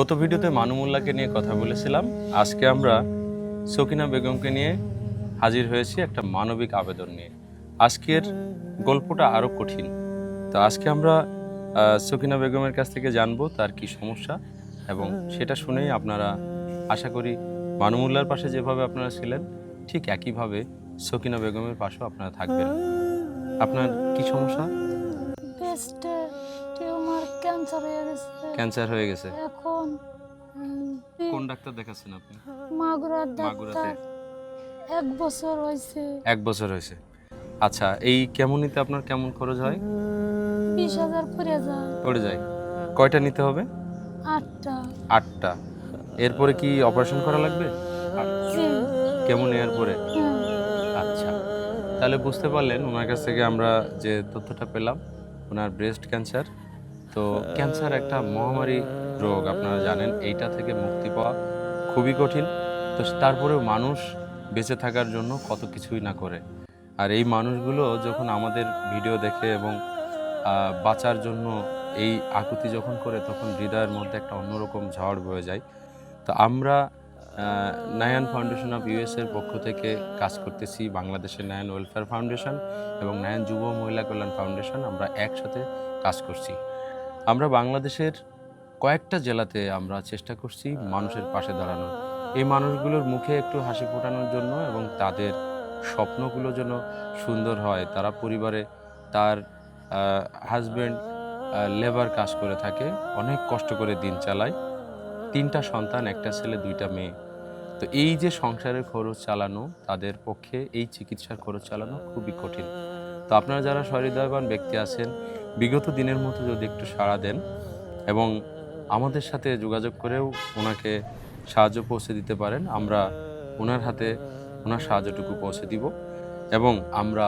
গত ভিডিওতে মানুমুল্লাহকে নিয়ে কথা বলেছিলাম। আজকে আমরা সকিনা বেগমকে নিয়ে হাজির হয়েছি একটা মানবিক আবেদন নিয়ে। আজকের গল্পটা আরও কঠিন। তো আজকে আমরা সকিনা বেগমের কাছ থেকে জানবো তার কি সমস্যা, এবং সেটা শুনেই আপনারা আশা করি মানুমুল্লাহর পাশে যেভাবে আপনারা ছিলেন ঠিক একইভাবে সকিনা বেগমের পাশেও আপনারা থাকবেন। আপনার কি সমস্যা? ব্রেস্টে টিউমার ক্যান্সার হয়ে গেছে। ক্যান্সার হয়ে গেছে। এখন কোন ডাক্তার দেখাচ্ছেন আপনি? মাগুরার মাগুরাতে। ডাক্তার 1 বছর হয়েছে। 1 বছর হয়েছে। আচ্ছা, এই কেমোনিতে আপনার কেমন খরচ হয়? 20,000 পড়ে যায়। পড়ে যায়। কয়টা নিতে হবে? 8টা। 8টা। এরপরে কি অপারেশন করা লাগবে? জি। কেমো নেয়ার পরে? হ্যাঁ। আচ্ছা, তাহলে বুঝতে পারলেন ওনার কাছ থেকে আমরা যে তথ্যটা পেলাম, ওনার ব্রেস্ট ক্যান্সার। তো ক্যান্সার একটা মহামারী রোগ, আপনারা জানেন। এইটা থেকে মুক্তি পাওয়া খুবই কঠিন। তো তারপরেও মানুষ বেঁচে থাকার জন্য কত কিছুই না করে। আর এই মানুষগুলো যখন আমাদের ভিডিও দেখে এবং বাঁচার জন্য এই আকুতি যখন করে, তখন হৃদয়ের মধ্যে একটা অন্যরকম ঝড় বয়ে যায়। তো আমরা নায়ান ফাউন্ডেশন অফ ইউএসের পক্ষ থেকে কাজ করতেছি, বাংলাদেশের নায়ান ওয়েলফেয়ার ফাউন্ডেশন এবং নায়ান যুব মহিলা কল্যাণ ফাউন্ডেশন, আমরা একসাথে কাজ করছি। আমরা বাংলাদেশের কয়েকটা জেলাতে আমরা চেষ্টা করছি মানুষের পাশে দাঁড়ানোর, এই মানুষগুলোর মুখে একটু হাসি ফোটানোর জন্য, এবং তাদের স্বপ্নগুলো যেন সুন্দর হয়। তারা পরিবারে, তার হাজব্যান্ড লেবার কাজ করে থাকে, অনেক কষ্ট করে দিন চালায়, 3টা সন্তান, একটা ছেলে 2টা মেয়ে। তো এই যে সংসারের খরচ চালানো, তাদের পক্ষে এই চিকিৎসার খরচ চালানো খুবই কঠিন। তো আপনারা যারা সহৃদয়বান ব্যক্তি আছেন, বিগত দিনের মতো যদি একটু সাড়া দেন এবং আমাদের সাথে যোগাযোগ করেও ওনাকে সাহায্য পৌঁছে দিতে পারেন, আমরা ওনার হাতে ওনার সাহায্যটুকু পৌঁছে দিব। এবং আমরা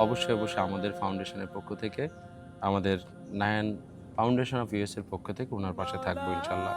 অবশ্যই আমাদের ফাউন্ডেশনের পক্ষ থেকে, আমাদের নায়ান ফাউন্ডেশন অফ ইউএসের পক্ষ থেকে ওনার পাশে থাকবো ইনশাল্লাহ।